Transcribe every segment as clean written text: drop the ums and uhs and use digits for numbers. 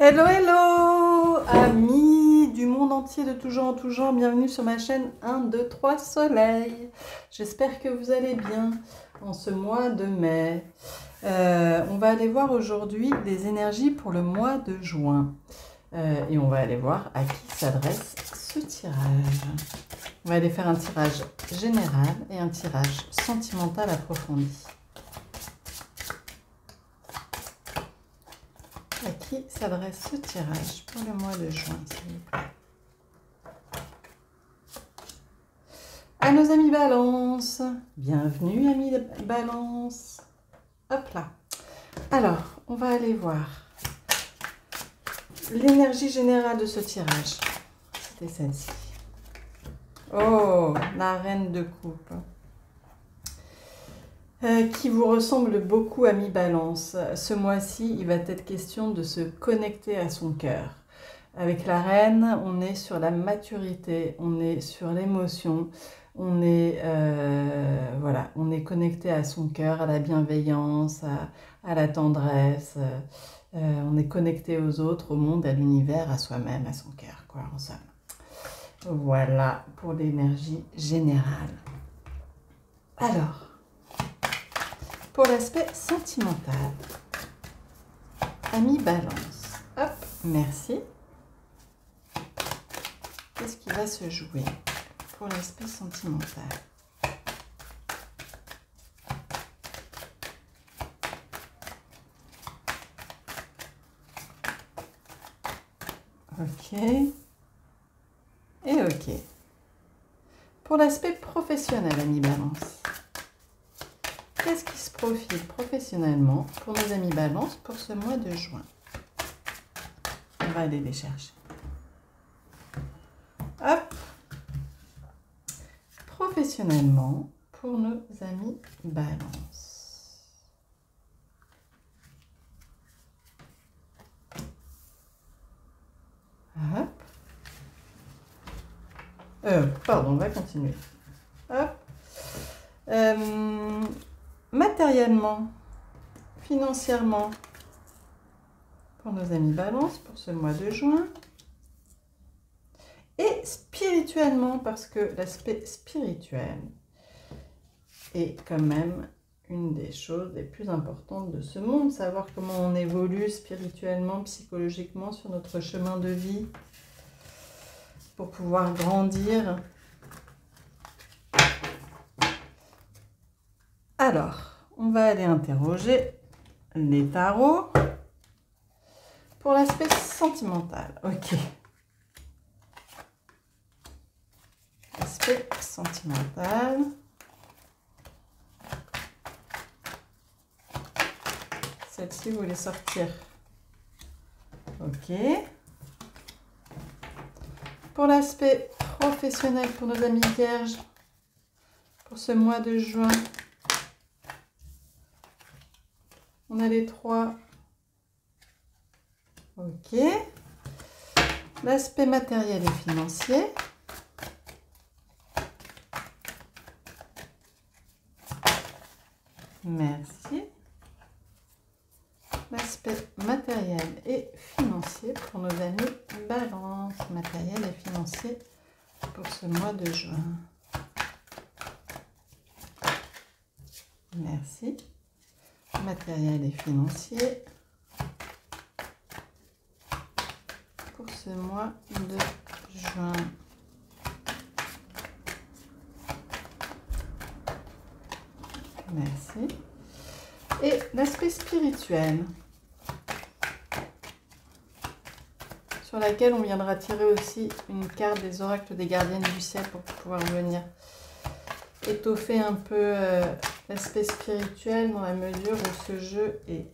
Hello, hello, amis du monde entier de tout genre en tout genre, bienvenue sur ma chaîne 1, 2, 3 Soleil. J'espère que vous allez bien en ce mois de mai. On va aller voir aujourd'hui des énergies pour le mois de juin. Et on va aller voir à qui s'adresse ce tirage. On va aller faire un tirage général et un tirage sentimental approfondi. À qui s'adresse ce tirage pour le mois de juin, s'il vous plaît? À nos amis Balance. Bienvenue, amis Balance. Hop là. Alors, on va aller voir l'énergie générale de ce tirage. C'était celle-ci. Oh, la reine de coupe. Qui vous ressemble beaucoup, ami Balance. Ce mois-ci, il va être question de se connecter à son cœur. Avec la reine, on est sur la maturité, on est sur l'émotion, on est, voilà, on est connecté à son cœur, à la bienveillance, à la tendresse. On est connecté aux autres, au monde, à l'univers, à soi-même, à son cœur, quoi, en somme. Voilà pour l'énergie générale. Alors, pour l'aspect sentimental, ami Balance, hop, merci. Qu'est-ce qui va se jouer pour l'aspect sentimental? Ok. Et ok. Pour l'aspect professionnel, ami Balance, qu'est-ce qui se profile professionnellement pour nos amis Balance pour ce mois de juin? On va aller les chercher. Hop. Professionnellement pour nos amis Balance. Hop. Pardon, on va continuer. Hop. Matériellement, financièrement, pour nos amis Balance pour ce mois de juin. Et spirituellement, parce que l'aspect spirituel est quand même une des choses les plus importantes de ce monde. Savoir comment on évolue spirituellement, psychologiquement sur notre chemin de vie pour pouvoir grandir. Alors, on va aller interroger les tarots pour l'aspect sentimental. Ok. Aspect sentimental. Celle-ci voulait sortir. Ok. Pour l'aspect professionnel pour nos amis vierges, pour ce mois de juin, on a les trois. Ok. L'aspect matériel et financier. Merci. L'aspect matériel et financier pour nos amis Balance. Matériel et financier pour ce mois de juin. Merci. Matériel et financier pour ce mois de juin. Merci. Et l'aspect spirituel, sur laquelle on viendra tirer aussi une carte des oracles des gardiennes du ciel pour pouvoir venir étoffer un peu l'aspect spirituel dans la mesure où ce jeu est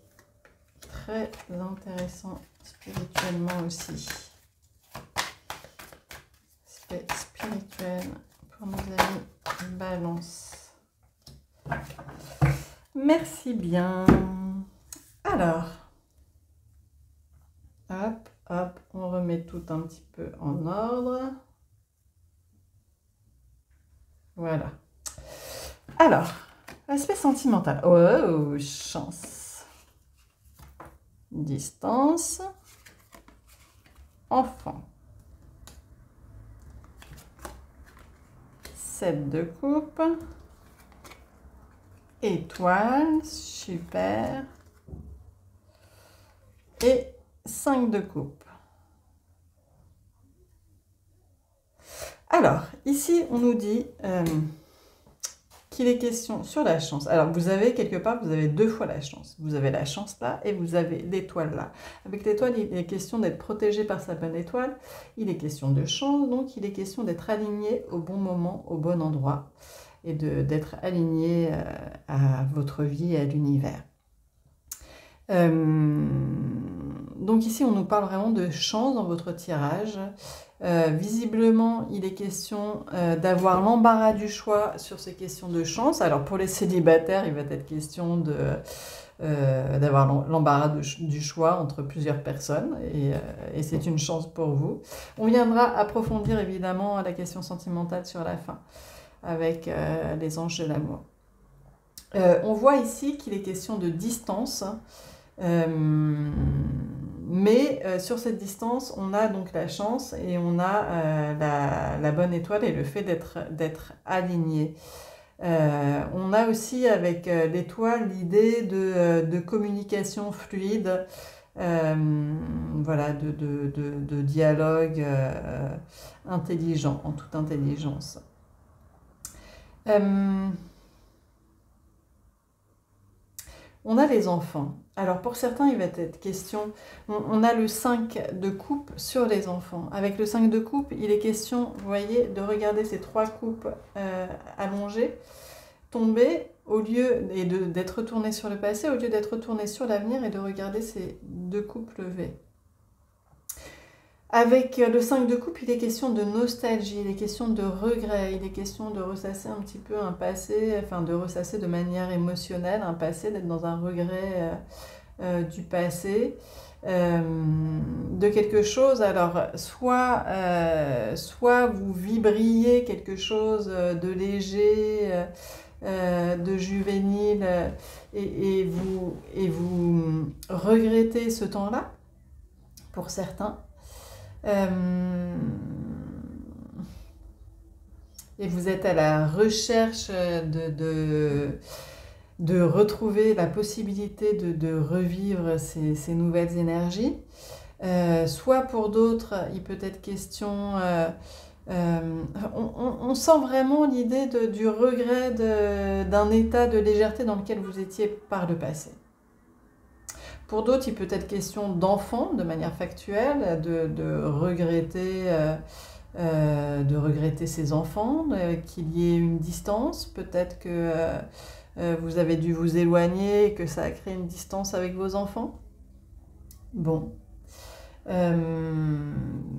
très intéressant spirituellement aussi. Aspect spirituel pour nos amis Balance. Merci bien. Alors, hop, hop, on remet tout un petit peu en ordre. Voilà. Alors, aspect sentimental. Oh, chance. Distance. enfant. 7 de coupe. Étoile, super. Et 5 de coupe. Alors, ici, on nous dit qu'il est question sur la chance. Alors, vous avez quelque part, vous avez 2 fois la chance. Vous avez la chance là et vous avez l'étoile là. Avec l'étoile, il est question d'être protégé par sa bonne étoile. Il est question de chance, donc il est question d'être aligné au bon moment, au bon endroit. Et d'être aligné à votre vie et à l'univers. Donc ici, on nous parle vraiment de chance dans votre tirage. Visiblement, il est question d'avoir l'embarras du choix sur ces questions de chance. Alors pour les célibataires, il va être question d'avoir l'embarras du choix entre plusieurs personnes et c'est une chance pour vous. On viendra approfondir évidemment la question sentimentale sur la fin avec les anges de l'amour. On voit ici qu'il est question de distance. Mais sur cette distance, on a donc la chance et on a la bonne étoile et le fait d'être aligné. On a aussi avec l'étoile l'idée de communication fluide, voilà, de dialogue intelligent, en toute intelligence. On a les enfants. Alors pour certains, il va être question, on a le 5 de coupe sur les enfants. Avec le 5 de coupe, il est question, vous voyez, de regarder ces 3 coupes allongées, tomber, au lieu d'être retourné sur le passé, au lieu d'être retourné sur l'avenir et de regarder ces 2 coupes levées. Avec le 5 de coupe, il est question de nostalgie, il est question de regret, il est question de ressasser un petit peu un passé, enfin de ressasser de manière émotionnelle un passé, d'être dans un regret du passé, de quelque chose. Alors, soit vous vibriez quelque chose de léger, de juvénile, et vous regrettez ce temps-là, pour certains. Et vous êtes à la recherche de retrouver la possibilité de revivre ces nouvelles énergies. Soit pour d'autres, il peut être question... on sent vraiment l'idée du regret d'un état de légèreté dans lequel vous étiez par le passé. Pour d'autres, il peut être question d'enfants, de manière factuelle, de regretter ses enfants, qu'il y ait une distance. Peut-être que vous avez dû vous éloigner et que ça a créé une distance avec vos enfants. Bon.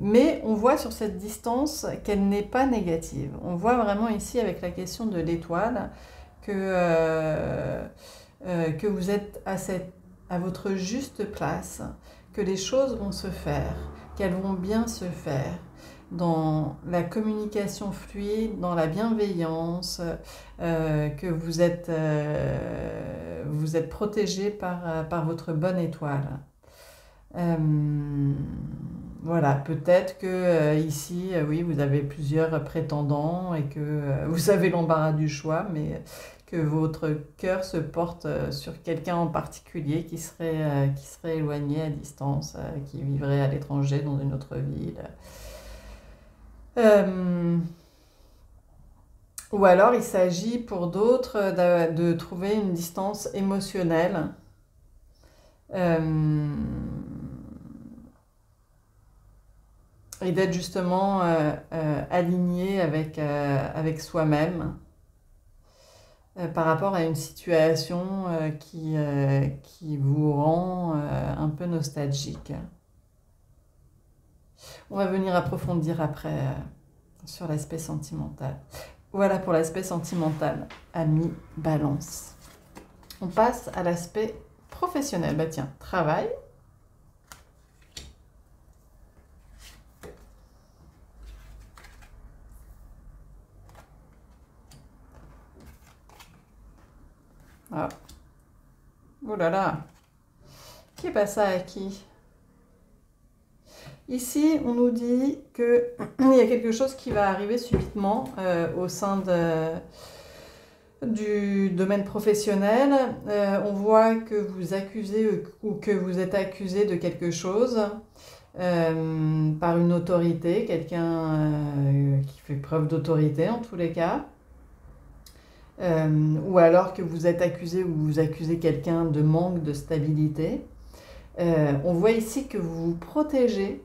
Mais on voit sur cette distance qu'elle n'est pas négative. On voit vraiment ici avec la question de l'étoile que vous êtes à votre juste place, que les choses vont se faire, qu'elles vont bien se faire, dans la communication fluide, dans la bienveillance, que vous êtes protégé par votre bonne étoile. Voilà, peut-être que ici, oui, vous avez plusieurs prétendants et que vous avez l'embarras du choix, mais que votre cœur se porte sur quelqu'un en particulier qui serait éloigné à distance, qui vivrait à l'étranger dans une autre ville. Ou alors il s'agit pour d'autres de trouver une distance émotionnelle. Et d'être justement aligné avec soi-même par rapport à une situation qui vous rend un peu nostalgique. On va venir approfondir après sur l'aspect sentimental. Voilà pour l'aspect sentimental, ami Balance. On passe à l'aspect professionnel. Bah tiens, travail. Ah. Oh là là. Qui est passé à qui? Ici, on nous dit qu'il y a quelque chose qui va arriver subitement au sein du domaine professionnel. On voit que vous accusez ou que vous êtes accusé de quelque chose par une autorité, quelqu'un qui fait preuve d'autorité en tous les cas. Ou alors que vous êtes accusé ou vous accusez quelqu'un de manque de stabilité. On voit ici que vous vous protégez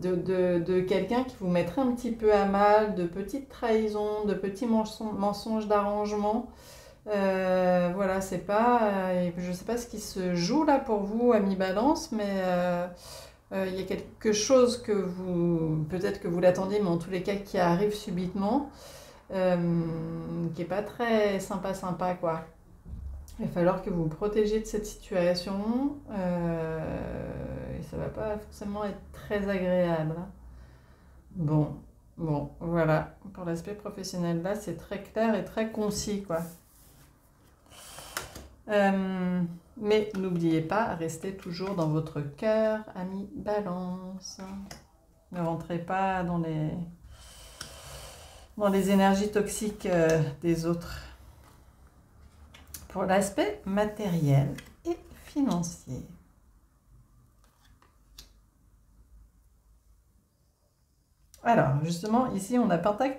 de quelqu'un qui vous mettrait un petit peu à mal, de petites trahisons, de petits mensonges d'arrangement. Voilà, c'est pas, je ne sais pas ce qui se joue là pour vous, ami Balance, mais il y a quelque chose que vous, peut-être que vous l'attendiez, mais en tous les cas qui arrive subitement, qui n'est pas très sympa quoi. Il va falloir que vous vous protégiez de cette situation et ça va pas forcément être très agréable. Bon, voilà. Pour l'aspect professionnel, là, c'est très clair et très concis, quoi. Mais n'oubliez pas, restez toujours dans votre cœur, ami Balance. Ne rentrez pas dans les énergies toxiques des autres. Pour l'aspect matériel et financier. Alors, justement, ici, on a Pentacle,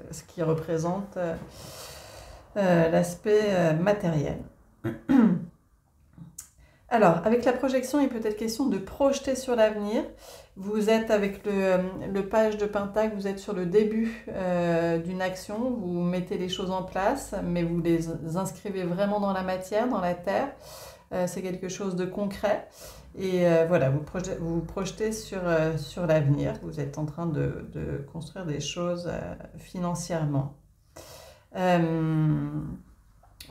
ce qui représente l'aspect matériel. Alors, avec la projection, il peut être question de projeter sur l'avenir. Vous êtes avec le page de Pentacle, vous êtes sur le début d'une action, vous mettez les choses en place, mais vous les inscrivez vraiment dans la matière, dans la terre. C'est quelque chose de concret. Et voilà, vous vous projetez sur l'avenir. Vous êtes en train de construire des choses financièrement.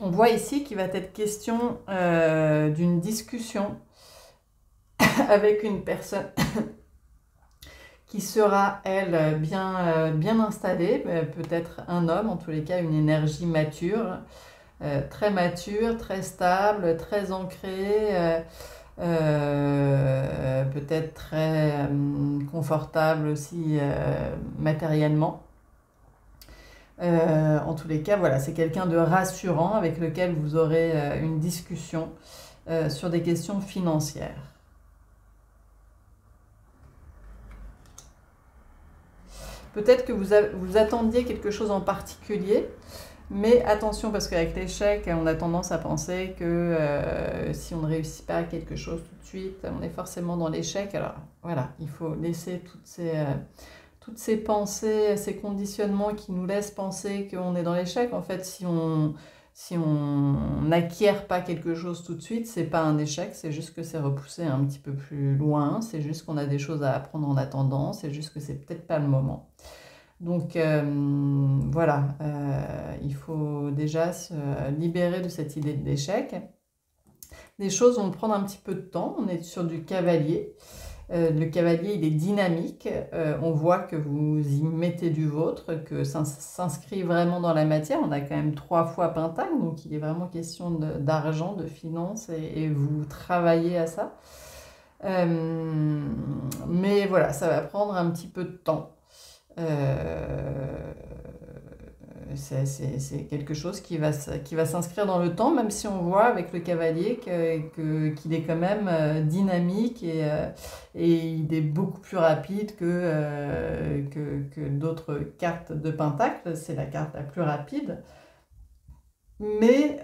On voit ici qu'il va être question d'une discussion avec une personne qui sera, elle, bien installée, peut-être un homme, en tous les cas une énergie mature, très stable, très ancrée, peut-être très confortable aussi matériellement. En tous les cas, voilà, c'est quelqu'un de rassurant avec lequel vous aurez une discussion sur des questions financières. Peut-être que vous attendiez quelque chose en particulier, mais attention parce qu'avec l'échec, on a tendance à penser que si on ne réussit pas quelque chose tout de suite, on est forcément dans l'échec. Alors voilà, il faut laisser toutes ces pensées, ces conditionnements qui nous laissent penser qu'on est dans l'échec. En fait, si on n'acquiert pas quelque chose tout de suite, c'est pas un échec, c'est juste que c'est repoussé un petit peu plus loin, c'est juste qu'on a des choses à apprendre en attendant, c'est juste que c'est peut-être pas le moment. Donc voilà, il faut déjà se libérer de cette idée de l'échec. Les choses vont prendre un petit peu de temps, on est sur du cavalier. Le cavalier, il est dynamique, on voit que vous y mettez du vôtre, que ça s'inscrit vraiment dans la matière. On a quand même 3 fois Pentacle, donc il est vraiment question d'argent, de finances, et vous travaillez à ça. Mais voilà, ça va prendre un petit peu de temps. C'est quelque chose qui va s'inscrire dans le temps, même si on voit avec le cavalier qu'il est quand même dynamique et il est beaucoup plus rapide que d'autres cartes de Pentacle. C'est la carte la plus rapide. Mais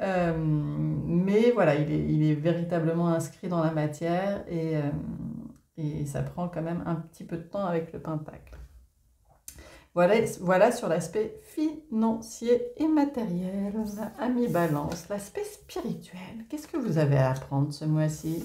voilà, il est véritablement inscrit dans la matière et ça prend quand même un petit peu de temps avec le Pentacle. Voilà sur l'aspect financier et matériel. Ami Balance, l'aspect spirituel. Qu'est-ce que vous avez à apprendre ce mois-ci?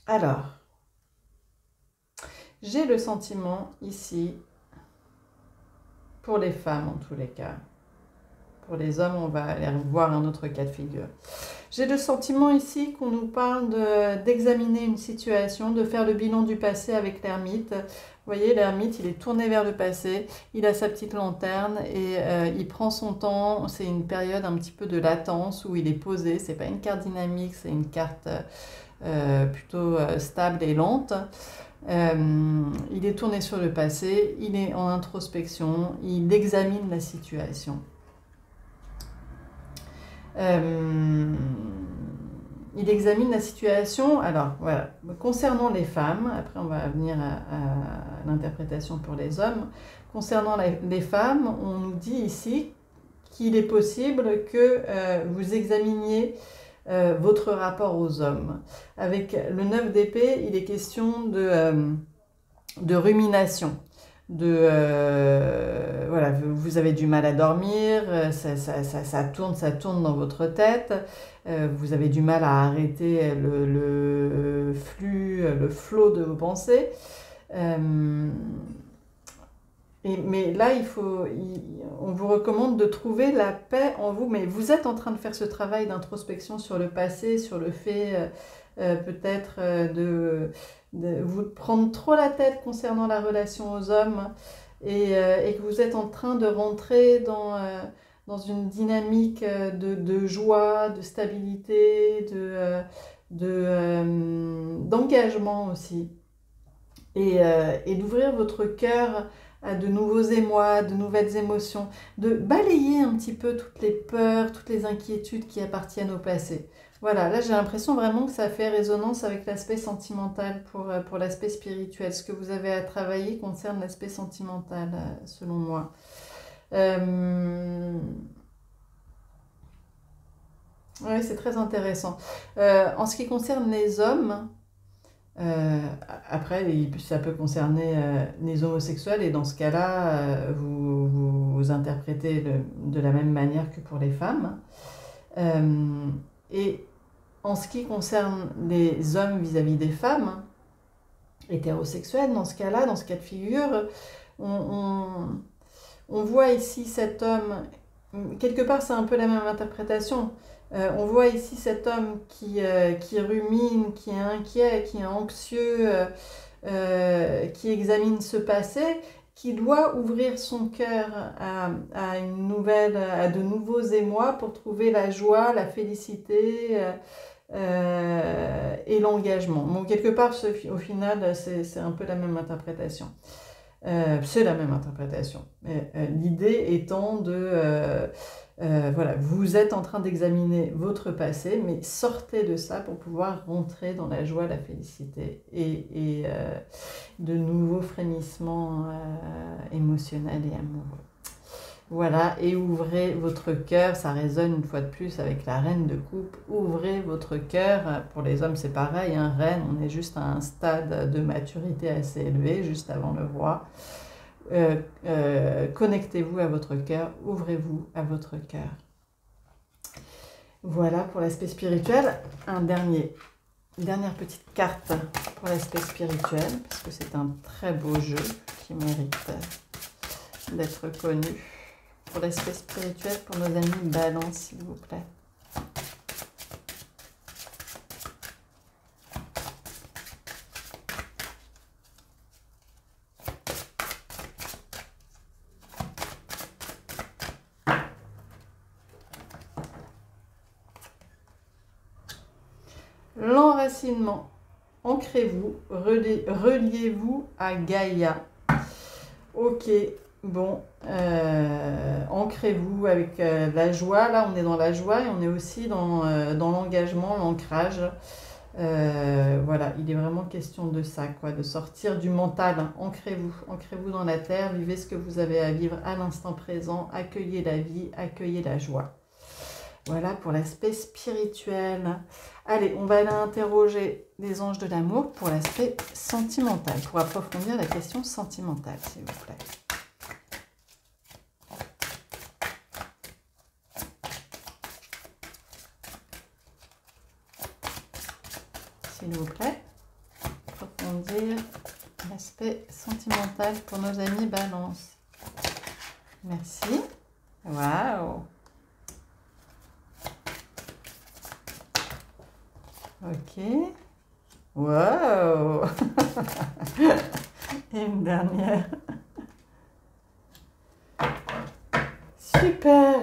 Alors, j'ai le sentiment ici, pour les femmes en tous les cas, Pour les hommes, on va aller voir un autre cas de figure. J'ai le sentiment ici qu'on nous parle d'examiner une situation, de faire le bilan du passé avec l'ermite. Vous voyez, l'ermite, il est tourné vers le passé, il a sa petite lanterne et il prend son temps. C'est une période un petit peu de latence où il est posé. C'est pas une carte dynamique, c'est une carte plutôt stable et lente. Il est tourné sur le passé, il est en introspection, il examine la situation. Il examine la situation. Alors, voilà. Concernant les femmes, après on va venir à l'interprétation pour les hommes. Concernant les femmes, on nous dit ici qu'il est possible que vous examiniez votre rapport aux hommes. Avec le 9 d'épée, il est question de rumination. Voilà, vous avez du mal à dormir, ça tourne dans votre tête, vous avez du mal à arrêter le flux, le flot de vos pensées. Mais là, on vous recommande de trouver la paix en vous, mais vous êtes en train de faire ce travail d'introspection sur le passé, sur le fait peut-être de vous prendre trop la tête concernant la relation aux hommes et que vous êtes en train de rentrer dans une dynamique de joie, de stabilité, d'engagement aussi. Et d'ouvrir votre cœur à de nouveaux émois, de nouvelles émotions, de balayer un petit peu toutes les peurs, toutes les inquiétudes qui appartiennent au passé. Voilà, là j'ai l'impression vraiment que ça fait résonance avec l'aspect sentimental pour l'aspect spirituel. Ce que vous avez à travailler concerne l'aspect sentimental, selon moi. Oui, c'est très intéressant. En ce qui concerne les hommes, après, ça peut concerner les homosexuels et dans ce cas-là, vous interprétez de la même manière que pour les femmes. Et en ce qui concerne les hommes vis-à-vis des femmes hétérosexuels, dans ce cas-là, dans ce cas de figure, on voit ici cet homme, quelque part c'est un peu la même interprétation, on voit ici cet homme qui rumine, qui est inquiet, qui est anxieux, qui examine ce passé, qui doit ouvrir son cœur à de nouveaux émois pour trouver la joie, la félicité et l'engagement. Bon, quelque part, au final, c'est un peu la même interprétation. C'est la même interprétation. L'idée étant voilà, vous êtes en train d'examiner votre passé, mais sortez de ça pour pouvoir rentrer dans la joie, la félicité et de nouveaux frémissements émotionnels et amoureux. Voilà, et ouvrez votre cœur, ça résonne une fois de plus avec la reine de coupe, ouvrez votre cœur. Pour les hommes c'est pareil, hein, reine, on est juste à un stade de maturité assez élevé, juste avant le roi. Connectez-vous à votre cœur, ouvrez-vous à votre cœur. Voilà pour l'aspect spirituel. Une dernière petite carte pour l'aspect spirituel, parce que c'est un très beau jeu qui mérite d'être connu. Pour l'aspect spirituel, pour nos amis Balance, s'il vous plaît. L'enracinement. Ancrez-vous, reliez-vous à Gaïa. Ok, bon, ancrez-vous avec la joie. Là, on est dans la joie et on est aussi dans l'engagement, l'ancrage. Voilà, il est vraiment question de ça, quoi, de sortir du mental. Ancrez-vous dans la terre, vivez ce que vous avez à vivre à l'instant présent, accueillez la vie, accueillez la joie. Voilà pour l'aspect spirituel. Allez, on va aller interroger les anges de l'amour pour l'aspect sentimental, pour approfondir la question sentimentale, s'il vous plaît. S'il vous plaît, approfondir l'aspect sentimental pour nos amis Balance. Merci. Waouh! Ok. Wow. Et une dernière. Super.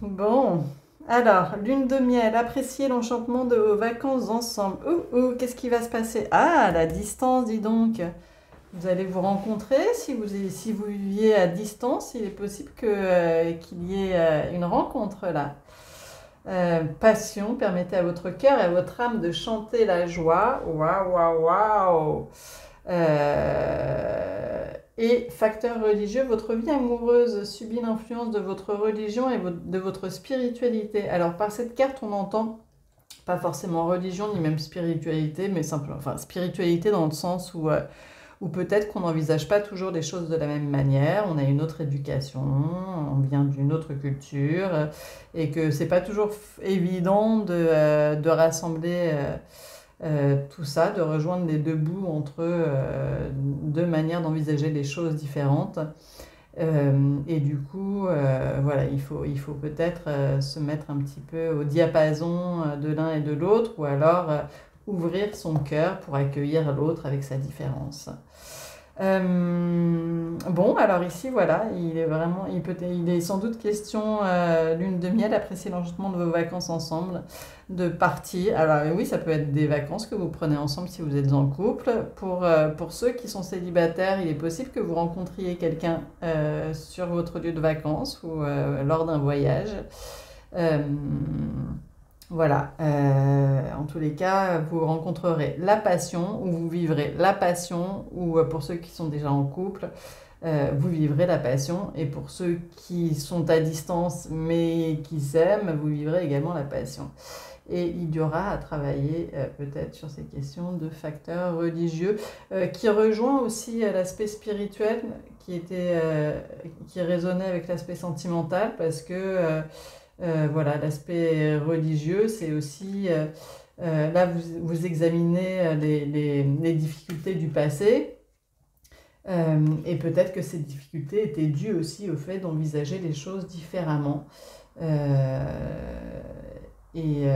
Bon. Alors, lune de miel, appréciez l'enchantement de vos vacances ensemble. Qu'est-ce qui va se passer? Ah, la distance, dis donc. Vous allez vous rencontrer. Si vous viviez à distance, il est possible qu'il y ait une rencontre là. Passion, permettez à votre cœur et à votre âme de chanter la joie. Waouh, waouh, waouh. Et facteur religieux, votre vie amoureuse subit l'influence de votre religion et de votre spiritualité. Alors par cette carte, on entend pas forcément religion ni même spiritualité, mais simplement, enfin spiritualité dans le sens où peut-être qu'on n'envisage pas toujours les choses de la même manière, on a une autre éducation, on vient d'une autre culture, et que c'est pas toujours évident de rassembler tout ça, de rejoindre les deux bouts entre deux manières d'envisager les choses différentes. Et du coup, voilà, il faut peut-être se mettre un petit peu au diapason de l'un et de l'autre, ou alors ouvrir son cœur pour accueillir l'autre avec sa différence. Bon, alors ici, voilà, il est sans doute question, lune de miel, apprécier l'enchantement de vos vacances ensemble, de partir. Alors oui, ça peut être des vacances que vous prenez ensemble si vous êtes en couple. Pour ceux qui sont célibataires, il est possible que vous rencontriez quelqu'un sur votre lieu de vacances ou lors d'un voyage. Voilà, en tous les cas, vous rencontrerez la passion, ou vous vivrez la passion, ou pour ceux qui sont déjà en couple, vous vivrez la passion, et pour ceux qui sont à distance mais qui s'aiment, vous vivrez également la passion. Et il y aura à travailler peut-être sur ces questions de facteurs religieux, qui rejoint aussi l'aspect spirituel, qui résonnait avec l'aspect sentimental, parce que voilà, l'aspect religieux, c'est aussi, là vous examinez les difficultés du passé, et peut-être que ces difficultés étaient dues aussi au fait d'envisager les choses différemment. Et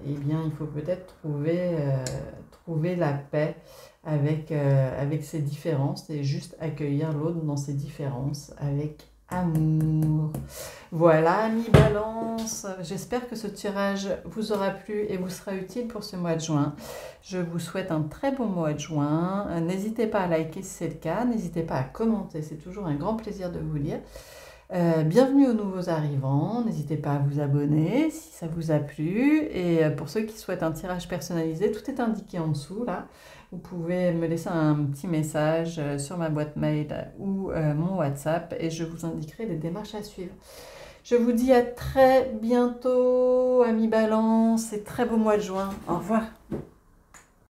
bien, il faut peut-être trouver la paix avec ces différences et juste accueillir l'autre dans ses différences avec amour. Voilà, amis Balance, j'espère que ce tirage vous aura plu et vous sera utile pour ce mois de juin. Je vous souhaite un très bon mois de juin. N'hésitez pas à liker si c'est le cas, n'hésitez pas à commenter, c'est toujours un grand plaisir de vous lire. Bienvenue aux nouveaux arrivants, n'hésitez pas à vous abonner si ça vous a plu, et pour ceux qui souhaitent un tirage personnalisé, tout est indiqué en dessous là. Vous pouvez me laisser un petit message sur ma boîte mail ou mon WhatsApp, et je vous indiquerai les démarches à suivre. Je vous dis à très bientôt, amis Balance, et très beau mois de juin. Au revoir.